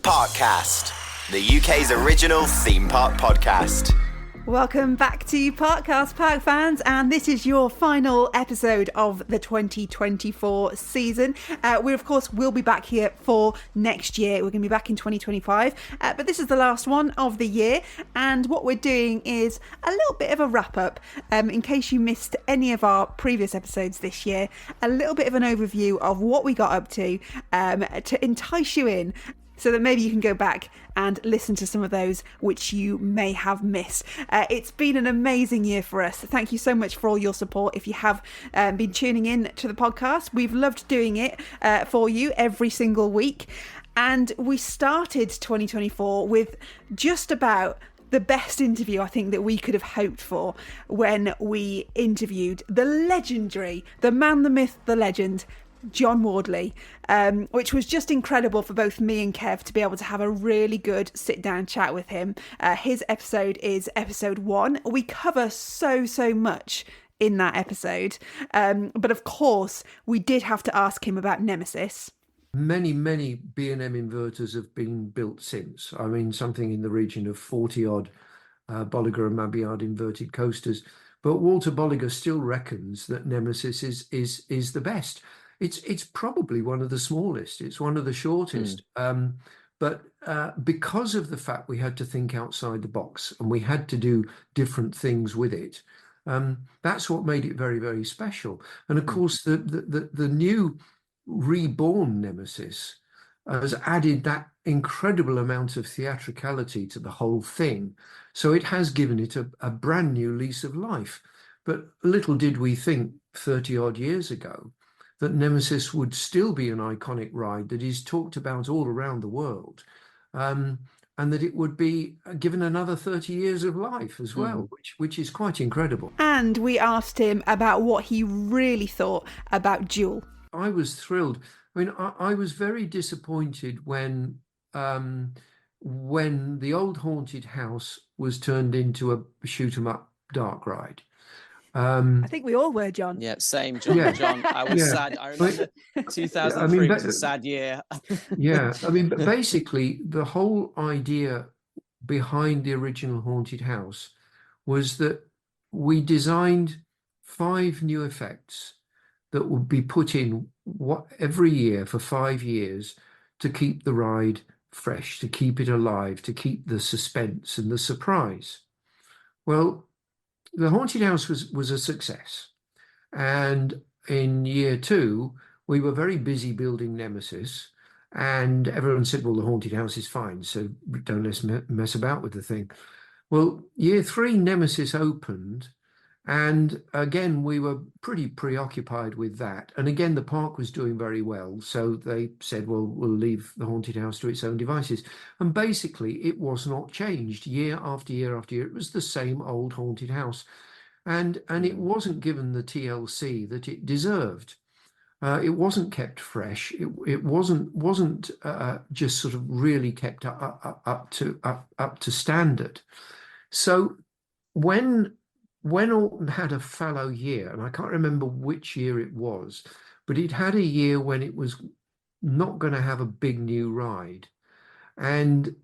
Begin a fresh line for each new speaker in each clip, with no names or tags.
Parkcast, the UK's original theme park podcast.
Welcome back to Parkcast, Park fans, and this is your final episode of the 2024 season. We, of course, will be back here for next year. We're going to be back in 2025, but this is the last one of the year, and what we're doing is a little bit of a wrap-up. In case you missed any of our previous episodes this year, a little bit of an overview of what we got up to entice you in, so that maybe you can go back and listen to some of those which you may have missed. It's been an amazing year for us. Thank you so much for all your support. If you have been tuning in to the podcast, we've loved doing it for you every single week. And we started 2024 with just about the best interview I think that we could have hoped for when we interviewed the legendary, the man, the myth, the legend, John Wardley, which was just incredible for both me and Kev to be able to have a really good sit-down chat with him. His episode is episode 1. We cover so much in that episode, but of course we did have to ask him about Nemesis.
Many B&M inverters have been built since. I mean, something in the region of 40-odd Bolliger and Mabilliard inverted coasters, but Walter Bolliger still reckons that Nemesis is the best. It's probably one of the smallest. It's one of the shortest. But because of the fact we had to think outside the box and we had to do different things with it, that's what made it very special. And of course, the new reborn Nemesis has added that incredible amount of theatricality to the whole thing. So it has given it a brand new lease of life. But little did we think 30 odd years ago that Nemesis would still be an iconic ride that is talked about all around the world, and that it would be given another 30 years of life as well, which is quite incredible.
And we asked him about what he really thought about Duel.
I was thrilled. I mean, I was very disappointed when the old haunted house was turned into a shoot 'em up dark ride.
I think we all were, John.
Yeah, same, John.
Yeah.
John, I was sad. I remember 2003 was a sad year.
Yeah, I mean, but basically, the whole idea behind the original haunted house was that we designed 5 new effects that would be put in every year for 5 years to keep the ride fresh, to keep it alive, to keep the suspense and the surprise. Well, the haunted house was a success, and in year 2 we were very busy building Nemesis, and everyone said, well, the haunted house is fine, so don't let's mess about with the thing. Well, year 3 Nemesis opened, and again we were pretty preoccupied with that, and again the park was doing very well, so they said, well, we'll leave the haunted house to its own devices. And basically it was not changed year after year after year. It was the same old haunted house, and it wasn't given the TLC that it deserved. It wasn't kept fresh. It wasn't just sort of really kept up to standard. So when Alton had a fallow year, and I can't remember which year it was, but it had a year when it was not going to have a big new ride. And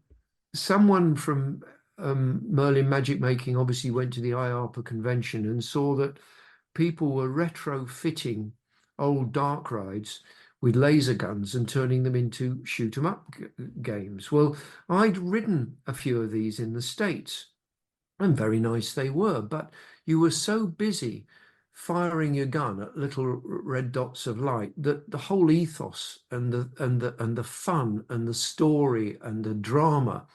someone from Merlin Magic Making obviously went to the IARPA convention and saw that people were retrofitting old dark rides with laser guns and turning them into shoot 'em up games. Well, I'd ridden a few of these in the States, and very nice they were, but you were so busy firing your gun at little red dots of light that the whole ethos and the fun and the story and the drama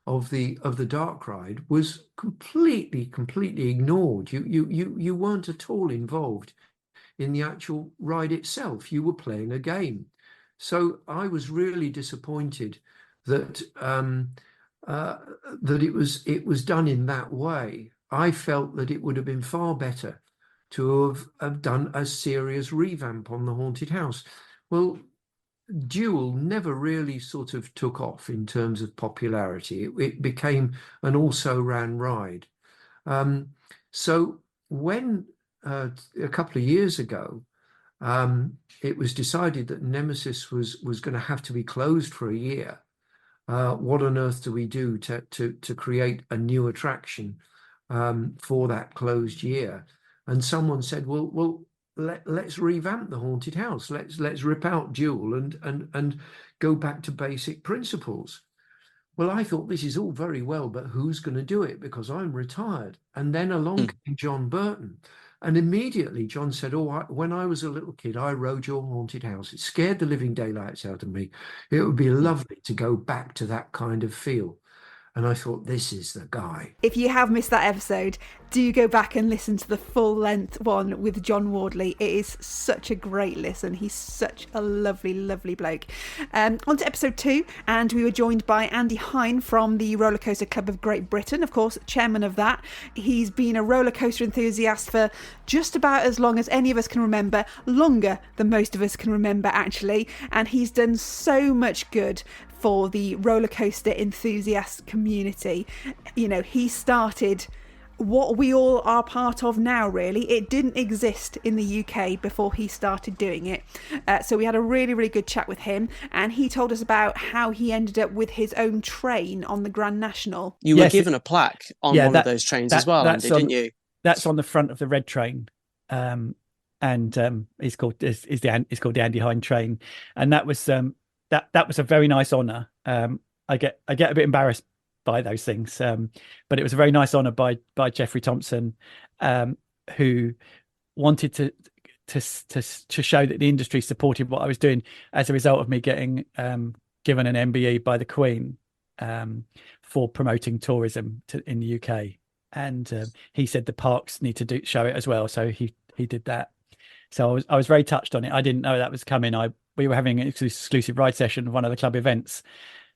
of the dark ride was completely ignored. You weren't at all involved in the actual ride itself. You were playing a game. So I was really disappointed that that it was done in that way. I felt that it would have been far better to have done a serious revamp on the haunted house. Well, Duel never really sort of took off in terms of popularity. It became an also-ran ride. So when a couple of years ago, it was decided that Nemesis was going to have to be closed for a year, what on earth do we do to create a new attraction for that closed year? And someone said, well, let's revamp the haunted house. Let's rip out Jewel and go back to basic principles. Well, I thought this is all very well, but who's going to do it? Because I'm retired. And then along came John Burton. And immediately John said, when I was a little kid, I rode your haunted house. It scared the living daylights out of me. It would be lovely to go back to that kind of feel. And I thought, this is the guy.
If you have missed that episode, do go back and listen to the full length one with John Wardley. It is such a great listen. He's such a lovely, lovely bloke. On to episode 2, and we were joined by Andy Hine from the Roller Coaster Club of Great Britain, of course, chairman of that. He's been a roller coaster enthusiast for just about as long as any of us can remember, longer than most of us can remember, actually. And he's done so much good for the roller coaster enthusiast community. You know, he started what we all are part of now, really. It didn't exist in the UK before he started doing it. So we had a really, really good chat with him, and he told us about how he ended up with his own train on the Grand National.
You were given a plaque on one of those trains as well, Andy, didn't you?
That's on the front of the red train. It's called the Andy Hine train. And that was that was a very nice honour. I get a bit embarrassed by those things, but it was a very nice honour by Jeffrey Thompson, who wanted to show that the industry supported what I was doing as a result of me getting given an MBE by the Queen for promoting tourism in the UK. And he said the parks need to show it as well, so he did that. So I was very touched on it. I didn't know that was coming. We were having an exclusive ride session of one of the club events,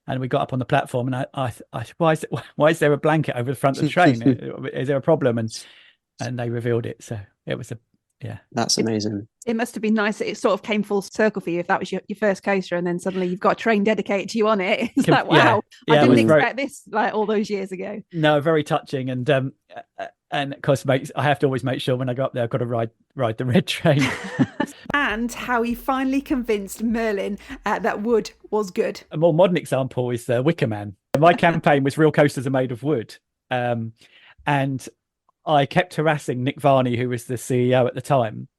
and we got up on the platform, and I why is there a blanket over the front of the train? Is there a problem? And they revealed it. So it was
that's amazing.
It must have been nice that it sort of came full circle for you, if that was your first coaster, and then suddenly you've got a train dedicated to you on it. It's like, wow, I didn't expect this like all those years ago.
No, very touching. And of course, I have to always make sure when I go up there, I've got to ride the red train.
And how he finally convinced Merlin that wood was good.
A more modern example is the Wicker Man. My campaign was Real Coasters Are Made of Wood. And I kept harassing Nick Varney, who was the CEO at the time.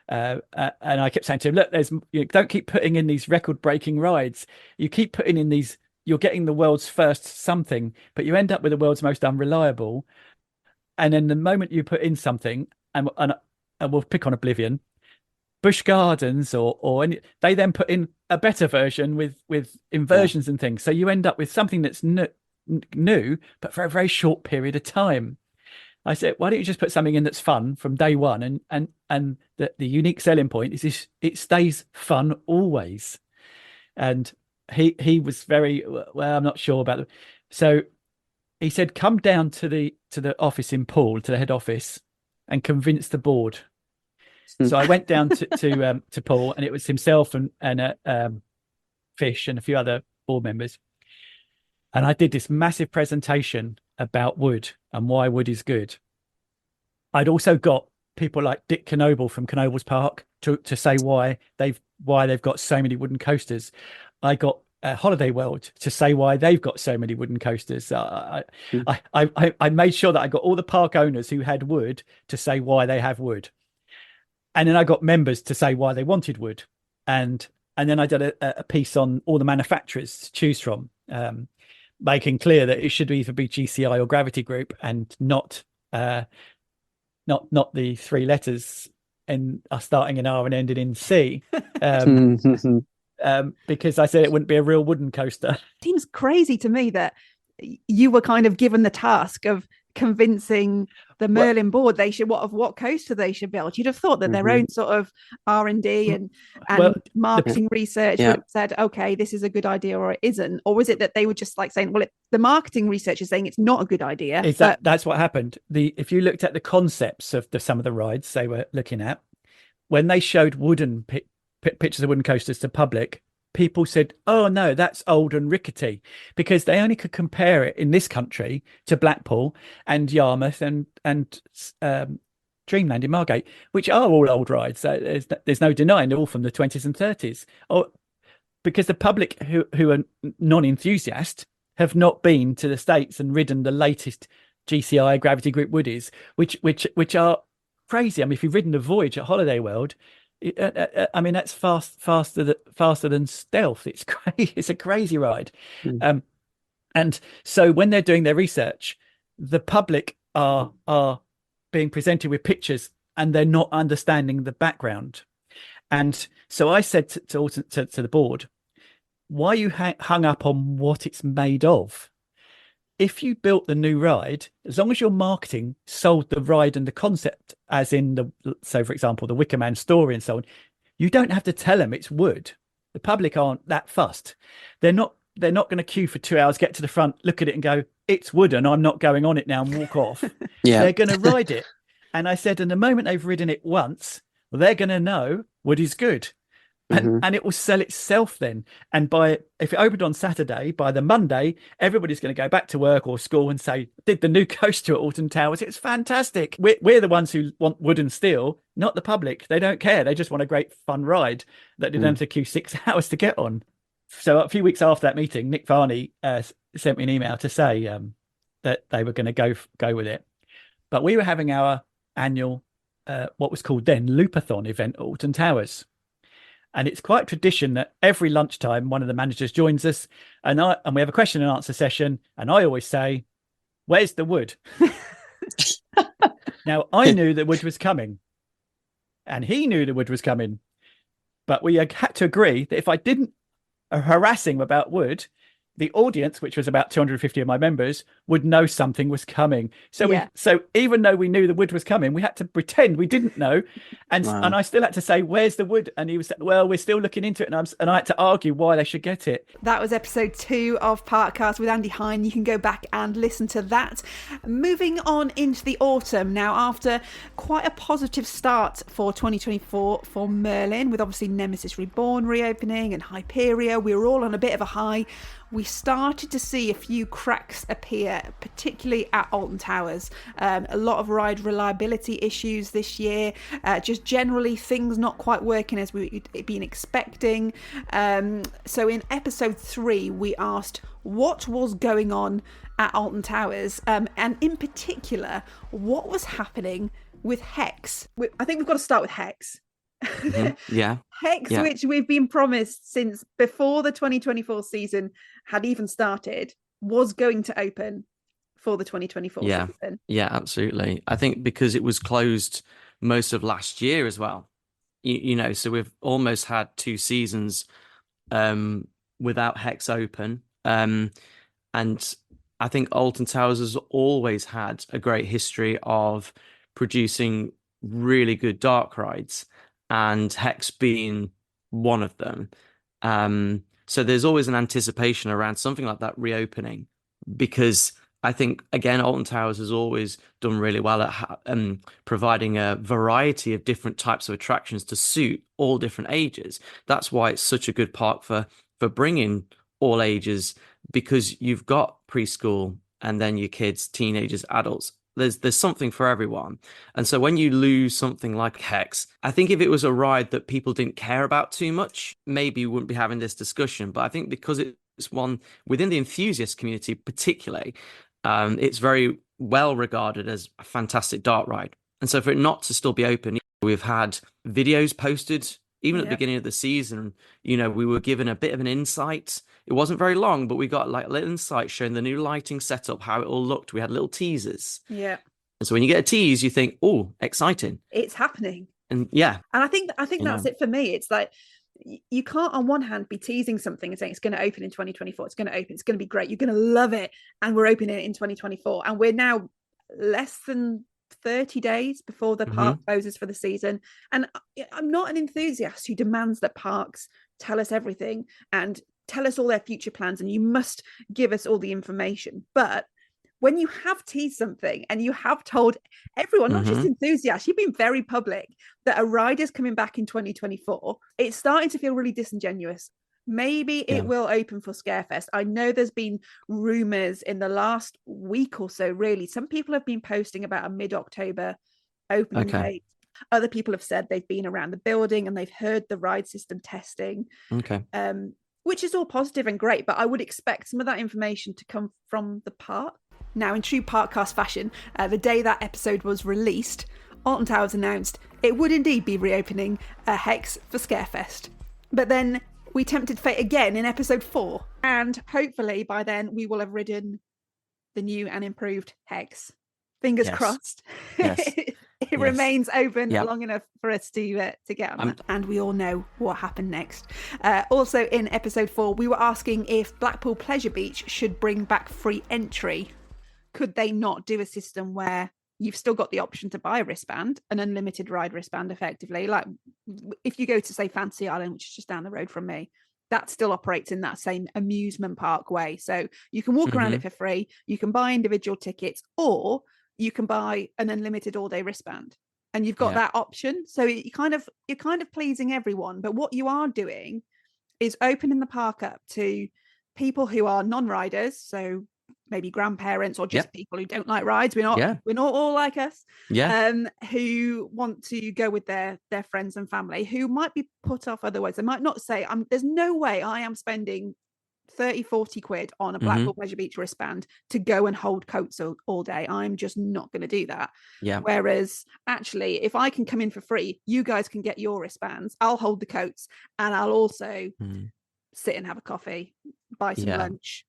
And I kept saying to him, look, don't keep putting in these record-breaking rides. You keep putting in these, you're getting the world's first something, but you end up with the world's most unreliable. And then the moment you put in something, and we'll pick on Oblivion, Busch Gardens or any, they then put in a better version with inversions and things. So you end up with something that's new, but for a very short period of time. I said, why don't you just put something in that's fun from day one? And the unique selling point is it stays fun always. And he was very, well, I'm not sure about it. So he said, come down to the office in Poole, to the head office, and convince the board. So I went down to Poole, and it was himself and Fish and a few other board members. And I did this massive presentation about wood and why wood is good. I'd also got people like Dick Knoble from Knoble's Park to say why they've got so many wooden coasters. I got Holiday World to say why they've got so many wooden coasters. I made sure that I got all the park owners who had wood to say why they have wood. And then I got members to say why they wanted wood. And then I did a piece on all the manufacturers to choose from, making clear that it should either be GCI or Gravity Group, and not the three letters and starting in R and ending in C. Because I said it wouldn't be a real wooden coaster.
Seems crazy to me that you were kind of given the task of convincing the Merlin board what coaster they should build. You'd have thought that their own sort of R&D and marketing research would have said, okay, this is a good idea, or it isn't. Or was it that they were just like saying, well, the marketing research is saying it's not a good idea?
That's what happened. If you looked at the concepts of some of the rides they were looking at, when they showed wooden pictures of wooden coasters to public, people said, oh no, that's old and rickety, because they only could compare it in this country to Blackpool and Yarmouth and Dreamland in Margate, which are all old rides. There's no denying they're all from the 20s and 30s. Because the public who are non-enthusiast have not been to the States and ridden the latest GCI Gravity Grip Woodies, which are crazy. I mean, if you've ridden the Voyage at Holiday World, I mean, that's faster than Stealth. It's crazy. It's a crazy ride. And so when they're doing their research, the public are being presented with pictures and they're not understanding the background. And so I said to the board, why are you hung up on what it's made of? If you built the new ride, as long as your marketing sold the ride and the concept, as in so for example, the Wicker Man story and so on, you don't have to tell them it's wood. The public aren't that fussed. They're not going to queue for 2 hours, get to the front, look at it and go, it's wooden, I'm not going on it now, and walk off. They're going to ride it. And I said, and the moment they've ridden it once, well, they're going to know wood is good. And it will sell itself then. And if it opened on Saturday, by the Monday, everybody's going to go back to work or school and say, did the new coaster at Alton Towers? It's fantastic. We're the ones who want wood and steel, not the public. They don't care. They just want a great fun ride that they don't have to queue 6 hours to get on. So a few weeks after that meeting, Nick Varney sent me an email to say that they were going to go with it. But we were having our annual, what was called then Loopathon event at Alton Towers. And it's quite tradition that every lunchtime, one of the managers joins us and we have a question and answer session. And I always say, where's the wood? Now, I knew the wood was coming and he knew the wood was coming. But we had to agree that if I didn't harass him about wood, the audience, which was about 250 of my members, would know something was coming. So so even though we knew the wood was coming, we had to pretend we didn't know. And I still had to say, where's the wood? And he was, well, we're still looking into it. And I had to argue why they should get it.
That was episode 2 of Parkcast with Andy Hine. You can go back and listen to that. Moving on into the autumn now, after quite a positive start for 2024 for Merlin, with obviously Nemesis Reborn reopening and Hyperia, we were all on a bit of a high. We started to see a few cracks appear, particularly at Alton Towers. A lot of ride reliability issues this year, just generally things not quite working as we'd been expecting. So in episode 3, we asked what was going on at Alton Towers, and in particular, what was happening with Hex. I think we've got to start with Hex. Hex, which we've been promised since before the 2024 season had even started, was going to open for the 2024 season.
Yeah, absolutely. I think because it was closed most of last year as well. You know, so we've almost had 2 seasons without Hex open. And I think Alton Towers has always had a great history of producing really good dark rides, and Hex being one of them. So there's always an anticipation around something like that reopening, because I think, again, Alton Towers has always done really well at providing a variety of different types of attractions to suit all different ages. That's why it's such a good park for bringing all ages, because you've got preschool and then your kids, teenagers, adults. There's something for everyone. And so when you lose something like Hex, I think if it was a ride that people didn't care about too much, maybe we wouldn't be having this discussion. But I think because it's one within the enthusiast community particularly, it's very well regarded as a fantastic dark ride. And so for it not to still be open, we've had videos posted even at the beginning of the season. You know, we were given a bit of an insight. It wasn't very long, but we got like a little insight showing the new lighting setup, how it all looked. We had little teasers.
Yeah.
And so when you get a tease, you think, oh, exciting.
It's happening.
And yeah.
And I think that's it for me. It's like, you can't on one hand be teasing something and saying it's going to open in 2024. It's going to open. It's going to be great. You're going to love it. And we're opening it in 2024. And we're now less than 30 days before the park closes for the season. And I'm not an enthusiast who demands that parks tell us everything and tell us all their future plans, and you must give us all the information. But when you have teased something and you have told everyone, not just enthusiasts, you've been very public that a ride is coming back in 2024, it's starting to feel really disingenuous. Maybe it will open for Scarefest. I know there's been rumours in the last week or so, really. Some people have been posting about a mid-October opening date. Other people have said they've been around the building and they've heard the ride system testing. which is all positive and great, but I would expect some of that information to come from the park. Now, in true Parkcast fashion, the day that episode was released, Alton Towers announced it would indeed be reopening Hex for Scarefest. But then we tempted fate again in episode 4, and hopefully by then we will have ridden the new and improved Hex. Fingers crossed.
Yes.
It remains open
Yep.
long enough for us to get on that. And we all know what happened next. Also in episode 4, we were asking if Blackpool Pleasure Beach should bring back free entry. Could they not do a system where you've still got the option to buy a wristband, an unlimited ride wristband effectively? Like if you go to, say, Fantasy Island, which is just down the road from me, that still operates in that same amusement park way. So you can walk around it for free, you can buy individual tickets, or you can buy an unlimited all-day wristband, and you've got that option. So you're kind of pleasing everyone. But what you are doing is opening the park up to people who are non-riders, so maybe grandparents or just people who don't like rides. We're not all like us. Who want to go with their friends and family who might be put off otherwise. They might not say, there's no way I am spending 30-40 quid on a Blackpool Pleasure Beach wristband to go and hold coats all day. I'm just not going to do that. Whereas actually, if I can come in for free, you guys can get your wristbands, I'll hold the coats, and I'll also sit and have a coffee, buy some lunch,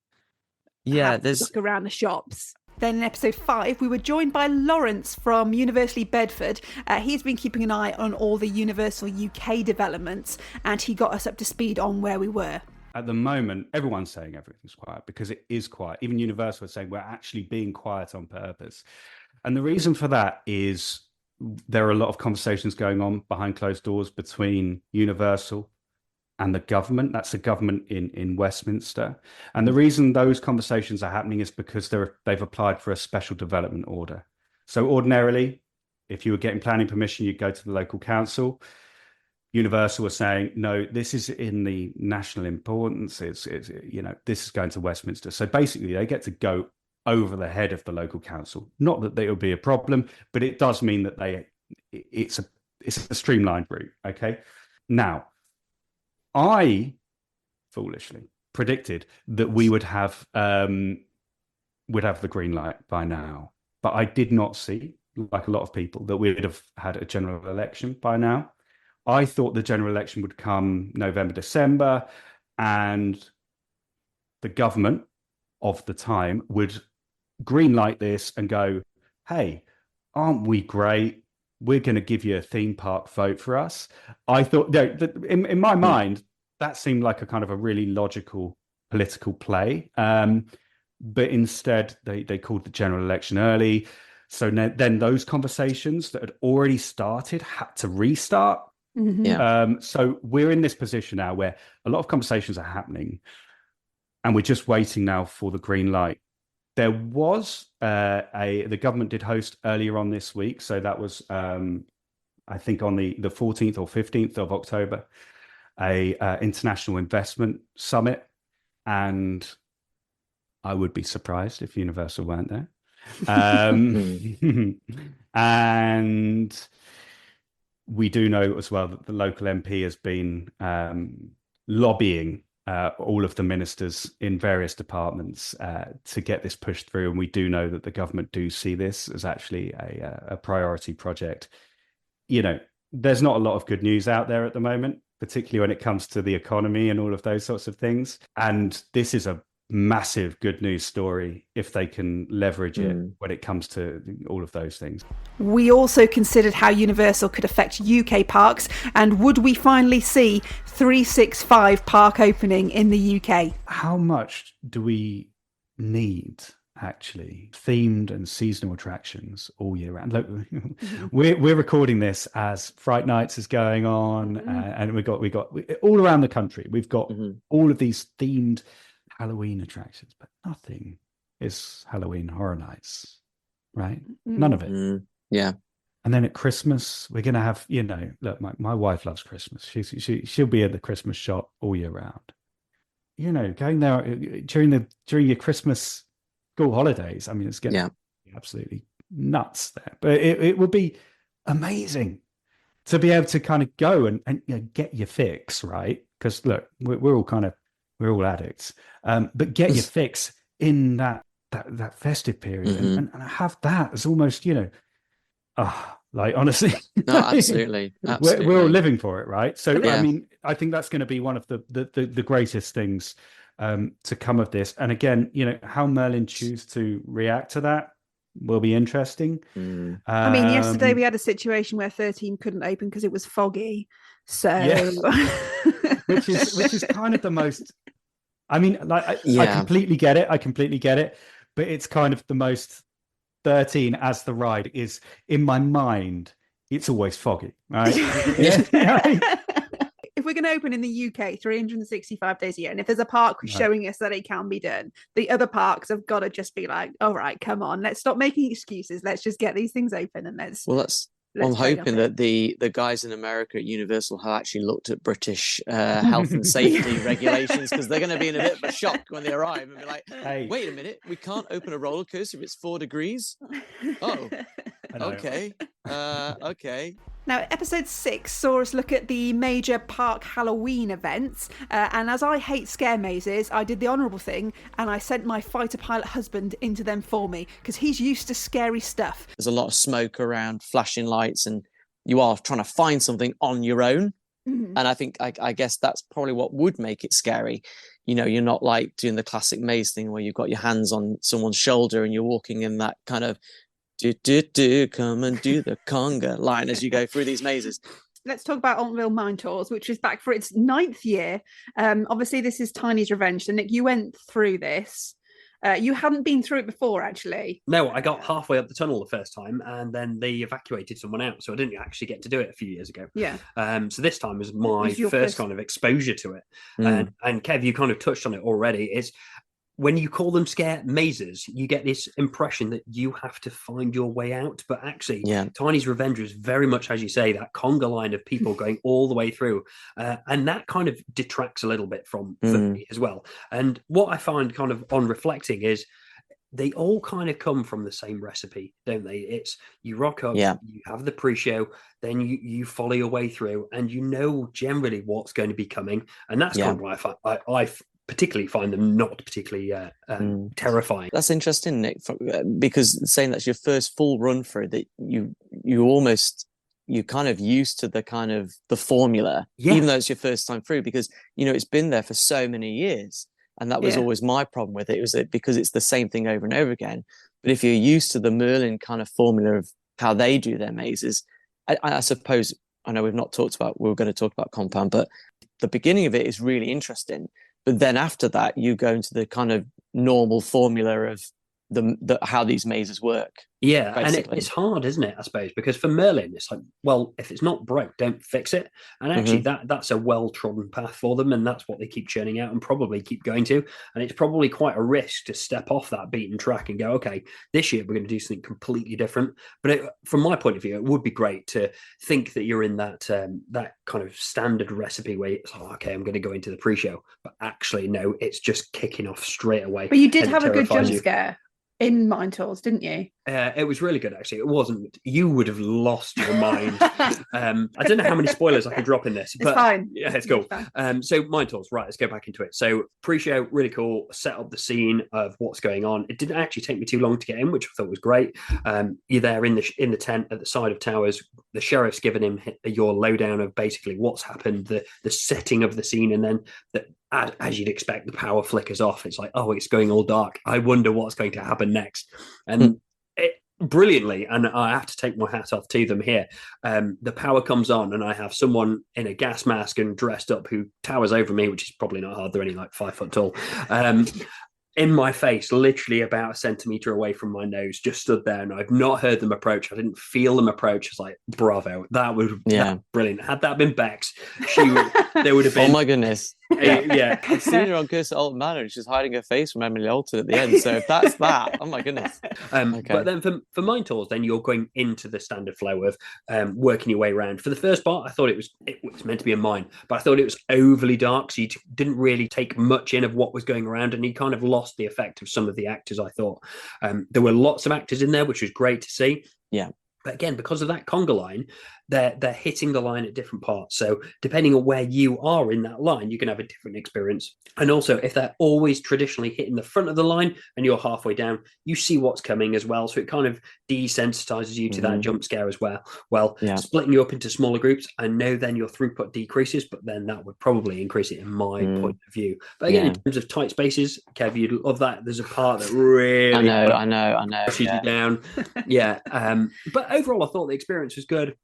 look around the shops. Then in episode 5, we were joined by Lawrence from University Bedford. He's been keeping an eye on all the Universal UK developments, and he got us up to speed on where we were.
At the moment, everyone's saying everything's quiet because it is quiet. Even Universal is saying we're actually being quiet on purpose. And the reason for that is there are a lot of conversations going on behind closed doors between Universal and the government. That's the government in Westminster. And the reason those conversations are happening is because they've applied for a special development order. So ordinarily, if you were getting planning permission, you'd go to the local council. Universal was saying, no, this is in the national importance. It's this is going to Westminster. So basically, they get to go over the head of the local council. Not that it will be a problem, but it does mean that it's a streamlined route. Okay. Now, I foolishly predicted that we would have the green light by now, but I did not see, like a lot of people, that we would have had a general election by now. I thought the general election would come November, December, and the government of the time would greenlight this and go, hey, aren't we great? We're going to give you a theme park vote for us. I thought, in my mind, that seemed like a kind of a really logical political play. But instead, they called the general election early. So then those conversations that had already started had to restart. So we're in this position now where a lot of conversations are happening and we're just waiting now for the green light. There was the government did host earlier on this week. So that was, I think on the 14th or 15th of October, a international investment summit. And I would be surprised if Universal weren't there. And we do know as well that the local MP has been lobbying all of the ministers in various departments to get this pushed through. And we do know that the government do see this as actually a priority project. There's not a lot of good news out there at the moment, particularly when it comes to the economy and all of those sorts of things. And this is a massive good news story if they can leverage it when it comes to all of those things.
We also considered how Universal could affect UK parks, and would we finally see 365 park opening in the UK?
How much do we need actually themed and seasonal attractions all year round? Look, we're recording this as Fright Nights is going on, and we got all around the country. We've got all of these themed Halloween attractions, but nothing is Halloween Horror Nights, right? None of it.
Yeah.
And then at Christmas, we're going to have, look, my wife loves Christmas. She'll be at the Christmas shop all year round. Going there during your Christmas school holidays. I mean, it's getting absolutely nuts there. But it would be amazing to be able to kind of go and get your fix, right? Because look, we're all kind of we're all addicts. But get your fix in that festive period, and have that as almost, like, honestly,
No, absolutely.
we're all living for it, right? So
Yeah.
I mean, I think that's going to be one of the greatest things to come of this. And again, how Merlin choose to react to that will be interesting.
I mean, yesterday we had a situation where 13 couldn't open because it was foggy. So,
which is kind of the most. I mean, like, I completely get it. But it's kind of the most 13 as the ride is in my mind. It's always foggy, right?
If we're going to open in the UK 365 days a year, and if there's a park showing us that it can be done, the other parks have got to just be like, all right, come on, let's stop making excuses. Let's just get these things open and let's.
I'm hoping that the guys in America at Universal have actually looked at British health and safety regulations, because they're going to be in a bit of a shock when they arrive and be like, hey, wait a minute, we can't open a roller coaster if it's 4 degrees. Oh, okay. Okay.
Now, episode 6 saw us look at the major park Halloween events. And as I hate scare mazes, I did the honourable thing and I sent my fighter pilot husband into them for me, because he's used to scary stuff.
There's a lot of smoke around, flashing lights, and you are trying to find something on your own. And I think, I guess that's probably what would make it scary. You're not like doing the classic maze thing where you've got your hands on someone's shoulder and you're walking in that kind of come and do the conga line as you go through these mazes.
Let's talk about Altonville Mine Tours, which is back for its 9th year. Obviously, this is Tiny's revenge. So, Nick, you went through this. You hadn't been through it before, actually.
No, I got halfway up the tunnel the first time, and then they evacuated someone out, so I didn't actually get to do it a few years ago.
Yeah.
So this time was my first kind of exposure to it. And Kev, you kind of touched on it already. It's when you call them scare mazes, you get this impression that you have to find your way out. But actually, Tiny's Revenge was very much, as you say, that conga line of people going all the way through. And that kind of detracts a little bit from me as well. And what I find kind of on reflecting is they all kind of come from the same recipe, don't they? It's you rock up, you have the pre-show, then you follow your way through, and you know generally what's going to be coming. And that's kind of why I particularly find them not particularly terrifying.
That's interesting, Nick, because saying that's your first full run through, that you're kind of used to the formula, even though it's your first time through, because it's been there for so many years. And that was always my problem with it. It was that because it's the same thing over and over again. But if you're used to the Merlin kind of formula of how they do their mazes, I suppose, I know we're going to talk about Compound, but the beginning of it is really interesting. But then after that, you go into the kind of normal formula of how these mazes work.
Yeah, basically. And it's hard, isn't it, I suppose? Because for Merlin, it's like, well, if it's not broke, don't fix it. And actually, that's a well-trodden path for them, and that's what they keep churning out and probably keep going to. And it's probably quite a risk to step off that beaten track and go, okay, this year we're going to do something completely different. But from my point of view, it would be great to think that you're in that that kind of standard recipe where it's like, okay, I'm going to go into the pre-show. But actually, no, it's just kicking off straight away.
But you did have a good jump scare in Mine Tours, didn't you?
It was really good, actually. It wasn't. You would have lost your mind. I don't know how many spoilers I could drop in this, but
it's fine.
Yeah, it's cool. So Mine Tours, right? Let's go back into it. So pre-show, really cool. Set up the scene of what's going on. It didn't actually take me too long to get in, which I thought was great. You're there in the tent at the side of towers. The sheriff's given him your lowdown of basically what's happened, the setting of the scene, and then as you'd expect, the power flickers off. It's like, oh, it's going all dark. I wonder what's going to happen next. And brilliantly, and I have to take my hat off to them here, the power comes on and I have someone in a gas mask and dressed up who towers over me, which is probably not hard. They're only like 5 foot tall. In my face, literally about a centimetre away from my nose, just stood there, and I've not heard them approach. I didn't feel them approach. It's like, bravo, that was brilliant. Had that been Bex, there would have been.
Oh my goodness! I've seen
Yeah.
her on Curse at Alton Manor, and she's hiding her face from Emily Alton at the end. So if that's that, oh my goodness.
Okay. But then for Mine Tours, then you're going into the standard flow of working your way around. For the first part, I thought it was meant to be a mine, but I thought it was overly dark, so you didn't really take much in of what was going around, and you kind of lost the effect of some of the actors. I thought there were lots of actors in there, which was great to see.
Yeah.
But again, because of that conga line, they're hitting the line at different parts. So depending on where you are in that line, you can have a different experience. And also, if they're always traditionally hitting the front of the line and you're halfway down, you see what's coming as well. So it kind of desensitizes you to that jump scare as well. Well, splitting you up into smaller groups, I know then your througput decreases, but then that would probably increase it in my point of view. But again, in terms of tight spaces, Kev, you'd love that. There's a part that really
I know
pushes you down. But overall, I thought the experience was good.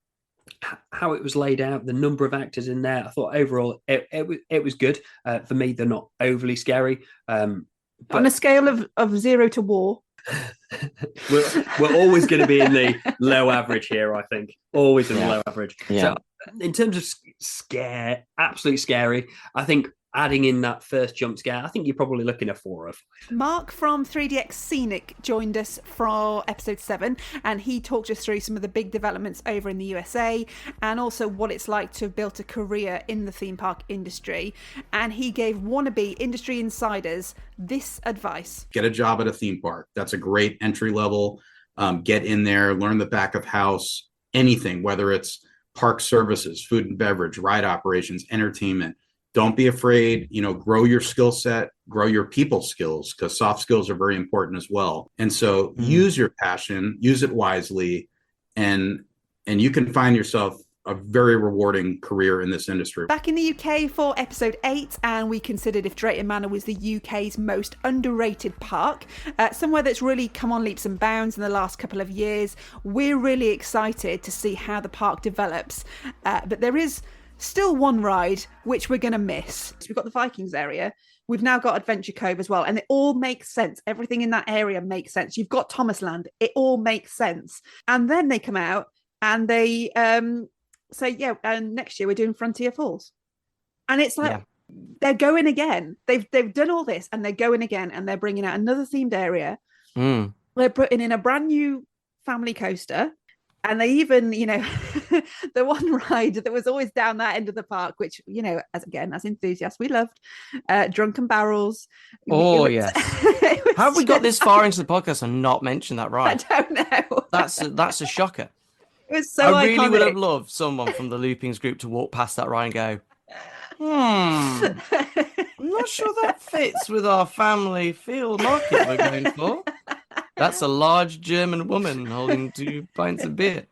How it was laid out, the number of actors in there, I thought overall it was good. For me, they're not overly scary.
On a scale of 0 to war,
we're always going to be in the low average here. I think always in the low average. So in terms of scare, absolutely scary. I think adding in that first jump scare, I think you're probably looking at 4 or 5.
Mark from 3DX Scenic joined us for episode 7, and he talked us through some of the big developments over in the USA and also what it's like to have built a career in the theme park industry. And he gave wannabe industry insiders this advice:
get a job at a theme park. That's a great entry level. Get in there, learn the back of house, anything, whether it's park services, food and beverage, ride operations, entertainment. Don't be afraid, grow your skill set, grow your people skills, because soft skills are very important as well. And so use your passion, use it wisely, and you can find yourself a very rewarding career in this industry.
Back in the UK for episode 8, and we considered if Drayton Manor was the UK's most underrated park, somewhere that's really come on leaps and bounds in the last couple of years. We're really excited to see how the park develops, but there is still one ride which we're going to miss. So we've got the Vikings area. We've now got Adventure Cove as well. And it all makes sense. Everything in that area makes sense. You've got Thomasland. It all makes sense. And then they come out and they say, and next year we're doing Frontier Falls. And it's like, they're going again. They've done all this and they're going again, and they're bringing out another themed area. They're putting in a brand new family coaster. And they even, the one ride that was always down that end of the park, which, as enthusiasts, we loved, Drunken Barrels.
Oh, yes. How have we got this far into the podcast and not mentioned that ride?
I don't know.
That's a shocker.
It was so
I really
iconic.
would have loved someone from the Loopings group to walk past that ride and go, I'm not sure that fits with our family field market we're going for. That's a large German woman holding 2 pints of beer.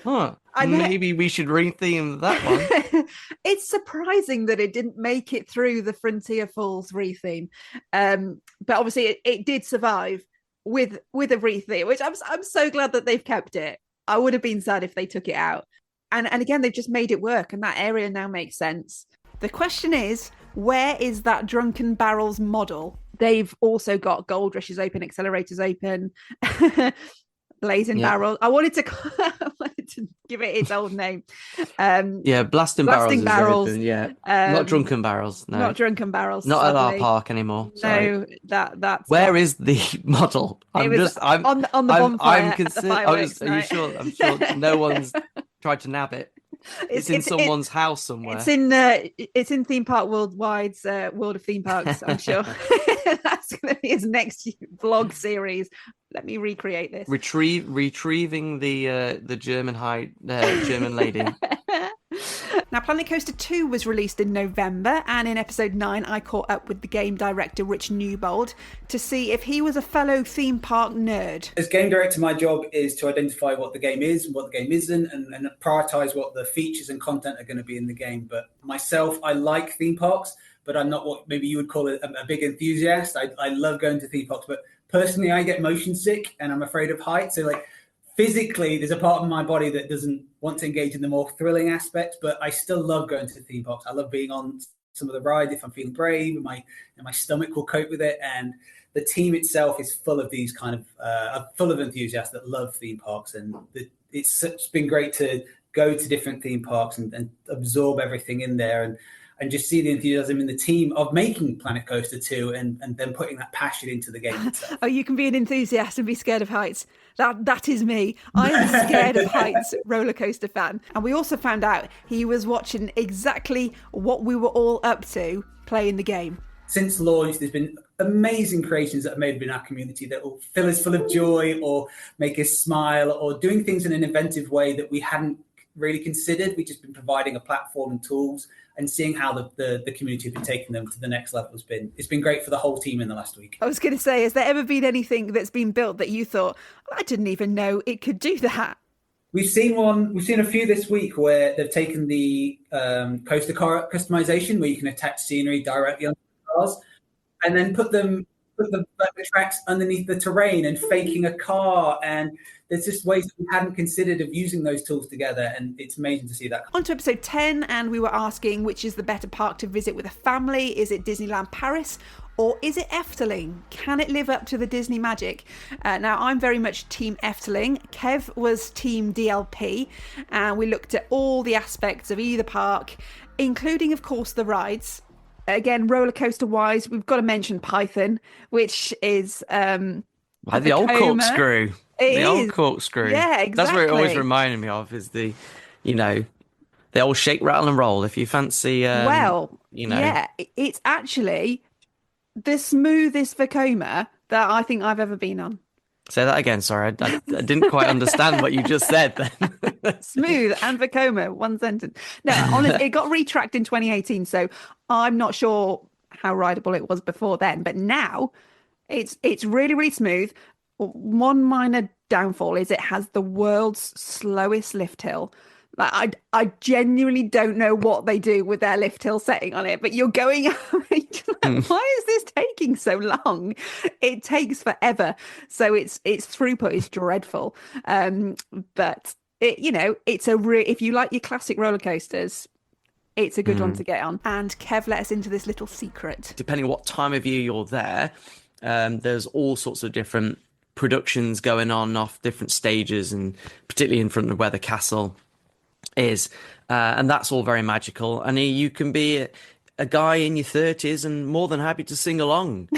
Maybe we should retheme that one.
It's surprising that it didn't make it through the Frontier Falls retheme. But obviously it did survive with a retheme, which I'm so glad that they've kept it. I would have been sad if they took it out. And again, they've just made it work, and that area now makes sense. The question is, where is that Drunken Barrels model? They've also got Gold Rushes open, Accelerators open, Blazing Barrels. I wanted to give it its old name.
Blasting Barrels. Open, not Drunken Barrels. No,
not Drunken Barrels.
Not at our park anymore. Sorry.
No, that's
where is the model?
I'm on the bonfire.
Are you sure? I'm sure no one's tried to nab it. It's in someone's house somewhere.
It's in Theme Park Worldwide's World of Theme Parks, I'm sure. That's going to be his next vlog series. Let me recreate this.
Retrieving the German lady.
Now, Planet Coaster 2 was released in November, and in episode 9, I caught up with the game director, Rich Newbold, to see if he was a fellow theme park nerd.
As game director, my job is to identify what the game is and what the game isn't, and prioritise what the features and content are going to be in the game. But myself, I like theme parks, but I'm not what maybe you would call a big enthusiast. I love going to theme parks, but personally, I get motion sick and I'm afraid of heights. So physically, there's a part of my body that doesn't want to engage in the more thrilling aspects, but I still love going to theme parks. I love being on some of the rides if I'm feeling brave, and my stomach will cope with it. And the team itself is full of these kind of full of enthusiasts that love theme parks, and it's been great to go to different theme parks and absorb everything in there and just see the enthusiasm in the team of making Planet Coaster 2 and then putting that passion into the game itself.
Oh, you can be an enthusiast and be scared of heights. That is me. I'm a scared of heights roller coaster fan. And we also found out he was watching exactly what we were all up to playing the game.
since launch, there's been amazing creations that are made in our community that will fill us full of joy or make us smile or doing things in an inventive way that we hadn't really considered. We've just been providing a platform and tools, and seeing how the community have been taking them to the next level it's been great for the whole team in the last week.
I was going to say, has there ever been anything that's been built that you thought, I didn't even know it could do that?
We've seen a few this week where they've taken the coaster car customization, where you can attach scenery directly on the cars, and then put the tracks underneath the terrain and faking a car. And there's just ways that we hadn't considered of using those tools together, and it's amazing to see that.
On to episode 10, and we were asking which is the better park to visit with a family. Is it Disneyland Paris or is it Efteling? Can it live up to the Disney magic? Now, I'm very much Team Efteling. Kev was Team DLP, and we looked at all the aspects of either park, including, of course, the rides. Again, roller coaster wise, we've got to mention Python, which is
the old corkscrew. Old corkscrew.
Yeah, exactly.
That's what it always reminded me of, is the old shake, rattle and roll. If you fancy,
yeah, it's actually the smoothest Vekoma that I think I've ever been on.
Say that again. Sorry, I didn't quite understand what you just said then.
Smooth and Vekoma, one sentence. No, honestly, it got retracked in 2018, so I'm not sure how rideable it was before then. But now, it's really, really smooth. One minor downfall is it has the world's slowest lift hill. Like, I genuinely don't know what they do with their lift hill setting on it, but you're going, why is this taking so long? It takes forever. So its throughput is dreadful. But it's if you like your classic roller coasters, it's a good one to get on. And Kev let us into this little secret.
Depending on what time of year you're there, there's all sorts of different productions going on off different stages, and particularly in front of where the castle is, and that's all very magical. And you can be a guy in your 30s and more than happy to sing along,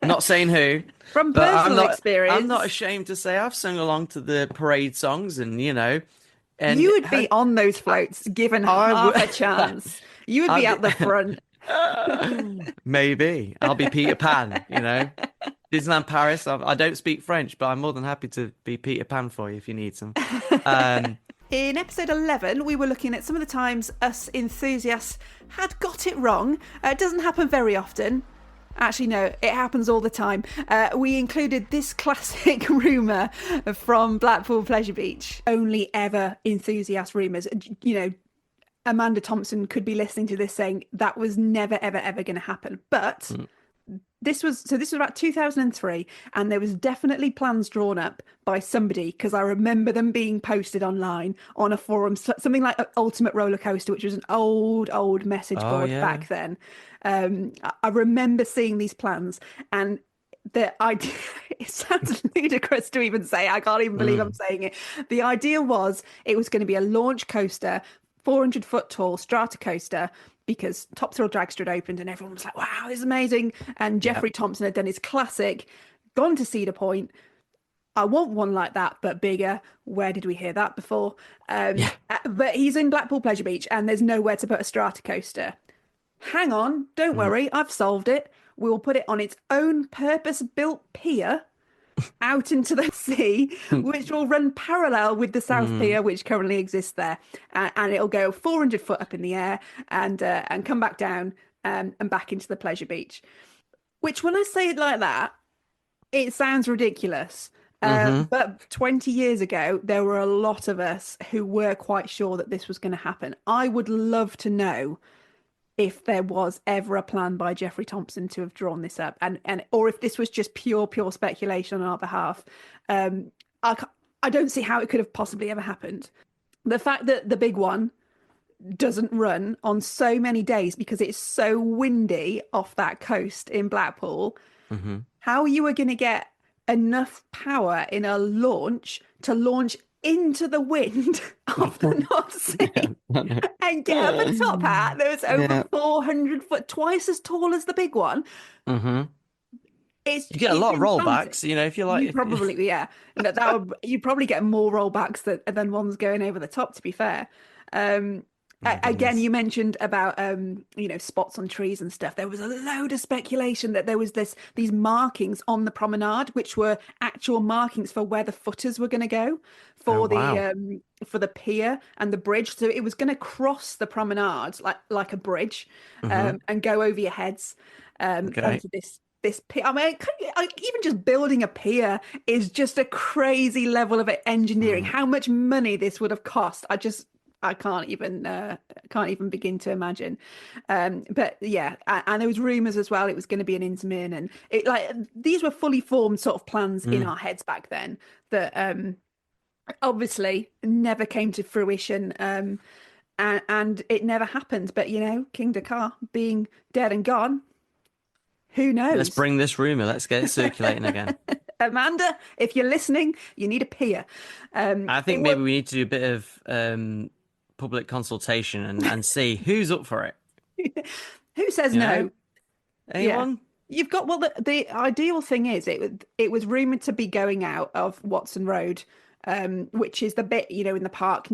not saying who,
from personal experience.
I'm not ashamed to say I've sung along to the parade songs, and
and you would be on those floats given half a chance. You would be at the front.
Maybe I'll be Peter Pan. Disneyland Paris, I don't speak French, but I'm more than happy to be Peter Pan for you if you need some.
In episode 11, we were looking at some of the times us enthusiasts had got it wrong. It doesn't happen very often. Actually, no, it happens all the time. We included this classic rumour from Blackpool Pleasure Beach. Only ever enthusiast rumours. Amanda Thompson could be listening to this saying that was never, ever, ever going to happen. But this was about 2003, and there was definitely plans drawn up by somebody, because I remember them being posted online on a forum, something like Ultimate Roller Coaster, which was an old message board back then. I remember seeing these plans, and the idea, it sounds ludicrous to even say, I can't even believe I'm saying it. The idea was it was going to be a launch coaster, 400-foot tall strata coaster, because Top Thrill Dragster had opened and everyone was like, wow, this is amazing. And Jeffrey Thompson had done his classic, gone to Cedar Point. I want one like that, but bigger. Where did we hear that before? But he's in Blackpool Pleasure Beach and there's nowhere to put a strata coaster. Hang on, don't worry, I've solved it. We will put it on its own purpose-built pier out into the sea, which will run parallel with the South Pier, which currently exists there, and it'll go 400 foot up in the air and come back down and back into the pleasure beach. Which, when I say it like that, it sounds ridiculous. But 20 years ago, there were a lot of us who were quite sure that this was going to happen. I would love to know if there was ever a plan by Jeffrey Thompson to have drawn this up, and or if this was just pure speculation on our behalf. I don't see how it could have possibly ever happened. The fact that the big one doesn't run on so many days because it's so windy off that coast in Blackpool, how you were going to get enough power in a launch to launch into the wind of the North Sea and get up a top hat that was over 400 foot, twice as tall as the big one.
You get a lot of rollbacks, if you like.
You probably, you probably get more rollbacks than ones going over the top, to be fair. Again, you mentioned about spots on trees and stuff. There was a load of speculation that there was these markings on the promenade, which were actual markings for where the footers were going to go for the pier and the bridge. So it was going to cross the promenade like a bridge, and go over your heads onto this pier. I mean, even just building a pier is just a crazy level of engineering. How much money this would have cost, I can't even begin to imagine. But yeah, and there was rumours as well. It was going to be an Intamin, and these were fully formed sort of plans in our heads back then that obviously never came to fruition. And it never happened. But King Dakar being dead and gone, who knows?
Let's bring this rumour. Let's get it circulating again.
Amanda, if you're listening, you need a pier.
I think maybe we need to do a bit of public consultation and see who's up for it.
Who says no?
Anyone?
Yeah. You've got the ideal thing is it was rumoured to be going out of Watson Road, which is the bit in the park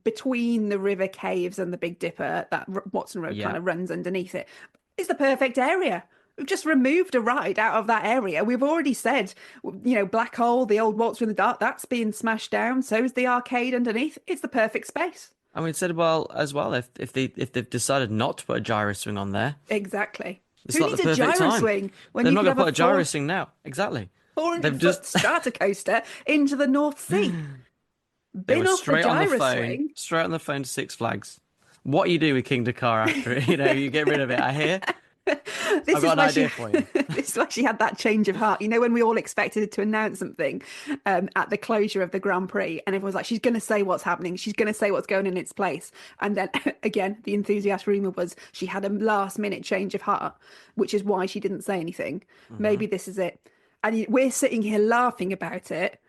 between the river caves and the Big Dipper that Watson Road kind of runs underneath it. It's the perfect area. We've just removed a ride out of that area. We've already said, Black Hole, the old Waltzer in the Dark, that's being smashed down. So is the arcade underneath. It's the perfect space.
I mean, said if they've decided not to put a gyro swing on there.
Exactly.
It's
Who
not
needs
the
a gyro
perfect time.
swing when
They're
you
not
could
going to
have
put a gyro swing now. Exactly.
400-foot starter coaster into the North Sea.
They were
Off
straight
the
on the
gyro
phone,
swing.
straight on the phone to Six Flags. What you do with King Dakar after it, you get rid of it. I hear. I've got an idea for you.
This is why she had that change of heart. When we all expected to announce something at the closure of the Grand Prix, and everyone's like, she's going to say what's happening. She's going to say what's going in its place. And then again, the enthusiast rumour was she had a last minute change of heart, which is why she didn't say anything. Maybe this is it. And we're sitting here laughing about it.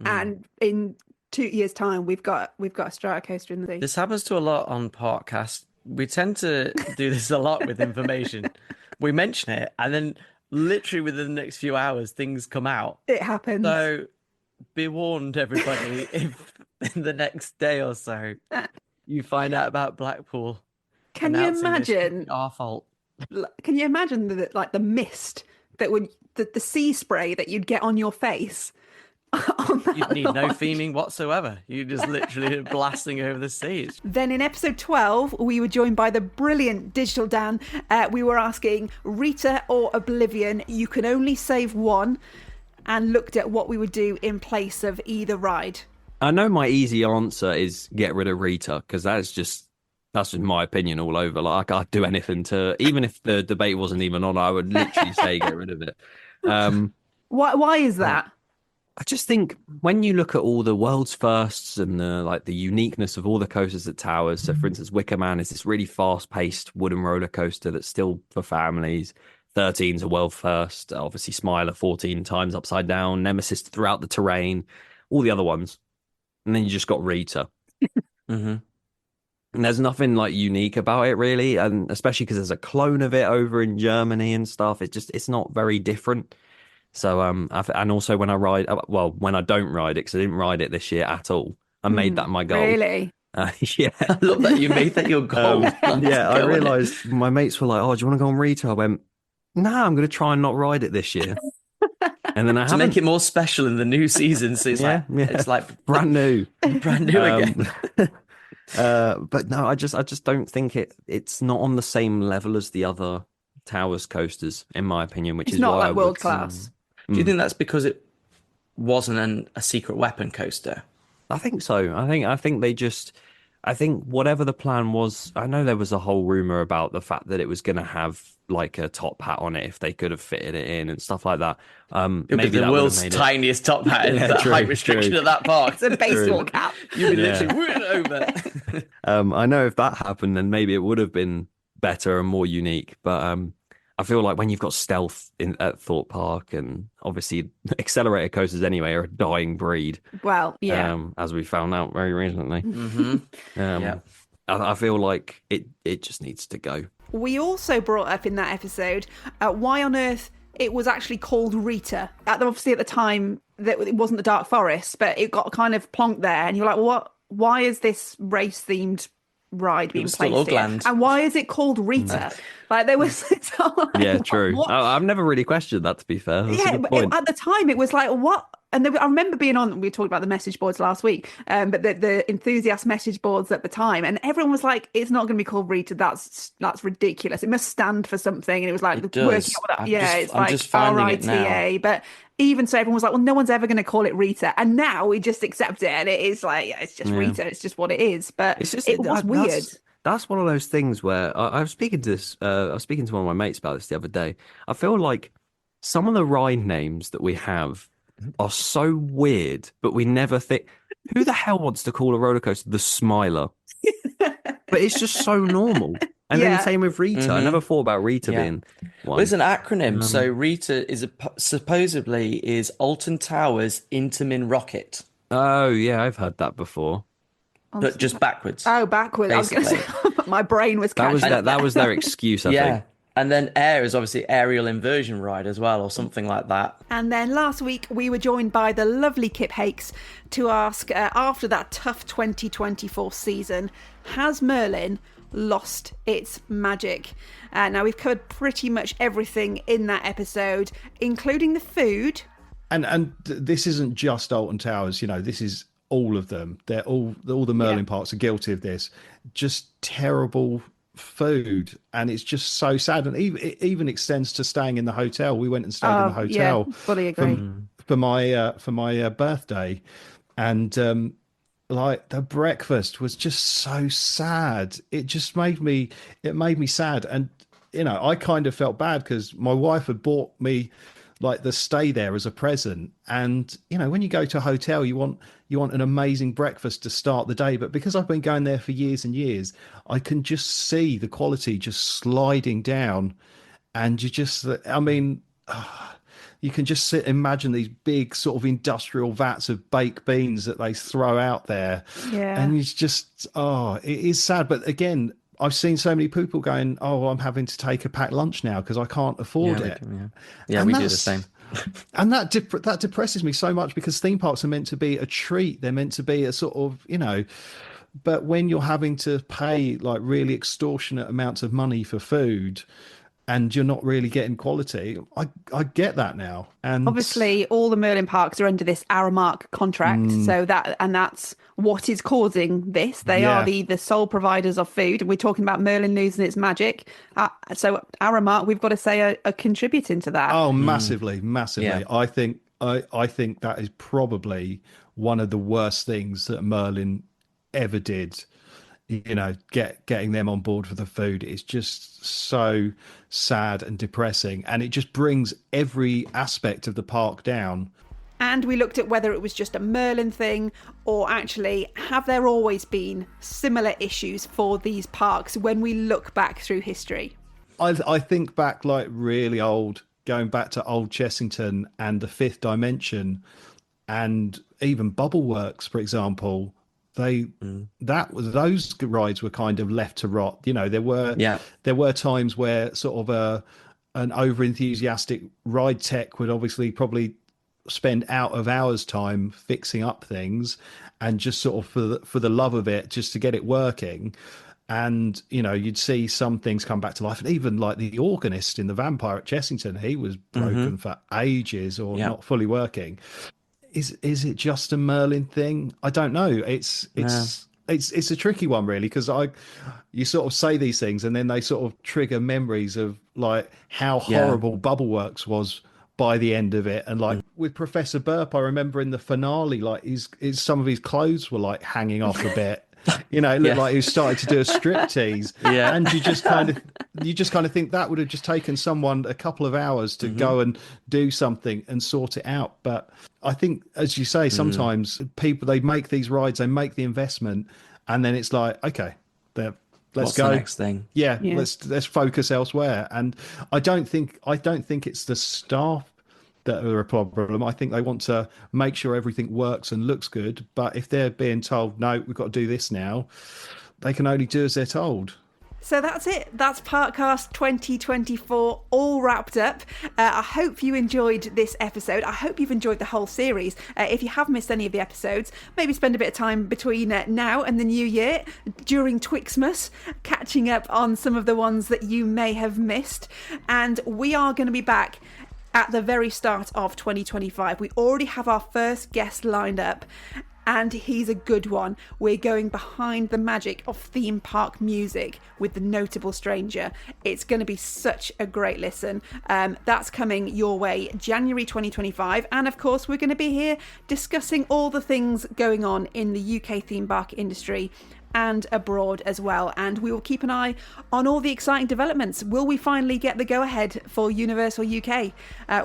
And in 2 years' time, we've got a strata coaster in the sea.
This happens to a lot on Parkcast. We tend to do this a lot with information. We mention it, and then literally within the next few hours, things come out.
It happens.
So be warned, everybody, if in the next day or so you find out about Blackpool.
Can you imagine?
Our fault.
Can you imagine the mist that would the sea spray that you'd get on your face?
You'd need no theming whatsoever. You just literally blasting over the seas.
Then in episode 12, we were joined by the brilliant Digital Dan. We were asking Rita or Oblivion. You can only save one, and looked at what we would do in place of either ride.
I know my easy answer is get rid of Rita, because that's just my opinion all over. Like, I'd do anything even if the debate wasn't even on, I would literally say get rid of it.
Why is that?
I just think when you look at all the world's firsts and the uniqueness of all the coasters at Towers, so for instance, Wicker Man is this really fast-paced wooden roller coaster that's still for families. 13's a world first, obviously Smiler 14 times upside down, Nemesis throughout the terrain, all the other ones, and then you just got Rita. And there's nothing unique about it really, and especially because there's a clone of it over in Germany and stuff. It's not very different. So and also when I don't ride it, because I didn't ride it this year at all, I made that my goal.
Really?
Yeah.
I love that you made that your goal.
I realised my mates were like, "Oh, do you want to go on Rita?" I went, "No, I'm going to try and not ride it this year." And then I
to make it more special in the new season, so it's like
brand new
again.
But no, I just don't think it's not on the same level as the other Towers coasters, in my opinion. Which
it's
is
not
why
like world class.
Do you think that's because it wasn't a secret weapon coaster?
I think so. I think they just. I think whatever the plan was, I know there was a whole rumor about the fact that it was going to have like a top hat on it if they could have fitted it in and stuff like that.
Maybe the world's tiniest top hat in the height restriction of that park.
It's a baseball cap.
You'd be literally over.
I know if that happened, then maybe it would have been better and more unique. But I feel like when you've got stealth at Thorpe Park, and obviously accelerator coasters anyway are a dying breed.
Well, yeah.
As we found out very recently. I feel like it just needs to go.
We also brought up in that episode why on earth it was actually called Rita. Obviously at the time that it wasn't the Dark Forest, but it got kind of plonked there, and you're like, well, why is this race themed ride being
was still
placed here?
Ugland.
And why is it called Rita? Like there was
Yeah, true. I've never really questioned that, to be fair. That's a good point.
At the time it was like, what? And I remember being on, we talked about the message boards last week, but the enthusiast message boards at the time, and everyone was like, it's not going to be called Rita. That's ridiculous. It must stand for something. And it was like,
It does. I'm just finding it now.
RITA. But even so, everyone was like, well, no one's ever going to call it Rita. And now we just accept it. And it is like, yeah, it's just Rita. It's just what it is. But it was weird.
That's one of those things where I was speaking to this. I was speaking to one of my mates about this the other day. I feel like some of the ride names that we have are so weird, but we never think, who the hell wants to call a roller coaster the Smiler? But it's just so normal. And then same with Rita. I never thought about Rita being one.
Well, it's an acronym. So Rita is supposedly is Alton Towers Intamin Rocket.
Oh yeah, I've heard that before.
But just backwards.
Oh, backwards.
Basically.
I was going to say, my brain was catching.
That was their excuse, I think.
And then Air is obviously aerial inversion ride as well, or something like that.
And then last week we were joined by the lovely Kip Hakes to ask, after that tough 2024 season, has Merlin lost its magic? Now we've covered pretty much everything in that episode, including the food.
And this isn't just Alton Towers, this is all of them. They're all the Merlin parks are guilty of this. Just terrible food, and it's just so sad. And it even extends to staying in the hotel. We went and stayed in the hotel.
Fully agree.
For my birthday, and like the breakfast was just so sad. It just made me sad. And I kind of felt bad because my wife had bought me like the stay there as a present, and when you go to a hotel, you want an amazing breakfast to start the day. But because I've been going there for years and years, I can just see the quality just sliding down, and you can just imagine these big sort of industrial vats of baked beans that they throw out there, and it's just it is sad. But again, I've seen so many people going, "Oh, I'm having to take a packed lunch now because I can't afford it."
We do the same.
And that depresses me so much, because theme parks are meant to be a treat. They're meant to be a sort of, but when you're having to pay like really extortionate amounts of money for food, and you're not really getting quality, I get that now. And
obviously all the Merlin parks are under this Aramark contract, so that's what is causing this. They are the sole providers of food, and we're talking about Merlin losing its magic. So Aramark, we've got to say, are contributing to that.
Oh, massively.
Yeah.
I think that is probably one of the worst things that Merlin ever did. Getting them on board for the food is just so sad and depressing, and it just brings every aspect of the park down.
And we looked at whether it was just a Merlin thing, or actually have there always been similar issues for these parks when we look back through history.
I think back like really old, going back to Old Chessington and the Fifth Dimension, and even Bubbleworks, for example. Those rides were kind of left to rot. There were times where sort of an over enthusiastic ride tech would obviously probably spend out of hours time fixing up things, and just sort of for the love of it, just to get it working. And you'd see some things come back to life, and even like the organist in the Vampire at Chessington, he was broken for ages or not fully working. Is it just a Merlin thing? I don't know. It's a tricky one, really, because you sort of say these things and then they sort of trigger memories of like how horrible Bubbleworks was by the end of it. And like with Professor Burp, I remember in the finale, like some of his clothes were like hanging off a bit. It looked like he was starting to do a striptease. And you just kind of think that would have just taken someone a couple of hours to go and do something and sort it out. But I think, as you say, sometimes people, they make these rides, they make the investment, and then it's like, okay, let's go.
The next thing?
Yeah. Let's focus elsewhere. And I don't think it's the staff that are a problem. I think they want to make sure everything works and looks good. But if they're being told, no, we've got to do this now, they can only do as they're told.
So that's it. That's Parkcast 2024 all wrapped up. I hope you enjoyed this episode. I hope you've enjoyed the whole series. If you have missed any of the episodes, maybe spend a bit of time between now and the new year during Twixmas, catching up on some of the ones that you may have missed. And we are going to be back at the very start of 2025. We already have our first guest lined up, and he's a good one. We're going behind the magic of theme park music with the notable stranger. It's going to be such a great listen. That's coming your way January 2025. And of course, we're going to be here discussing all the things going on in the UK theme park industry and abroad as well. And we will keep an eye on all the exciting developments. Will we finally get the go-ahead for Universal UK?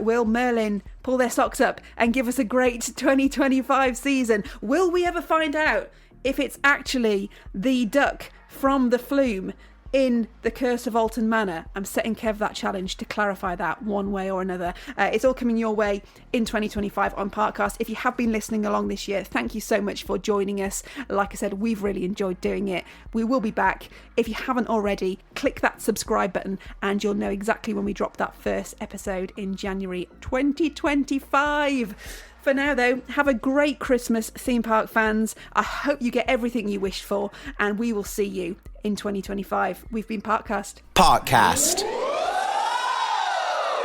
Will Merlin pull their socks up and give us a great 2025 season? Will we ever find out if it's actually the duck from the flume in the Curse of Alton Manor? I'm setting Kev that challenge to clarify that one way or another. It's all coming your way in 2025 on Parkcast. If you have been listening along this year, thank you so much for joining us. Like I said, we've really enjoyed doing it. We will be back. If you haven't already, click that subscribe button and you'll know exactly when we drop that first episode in January 2025. For now, though, have a great Christmas, theme park fans. I hope you get everything you wished for, and we will see you in 2025. We've been Parkcast.
Parkcast.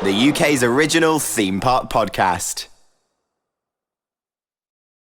The UK's original theme park podcast.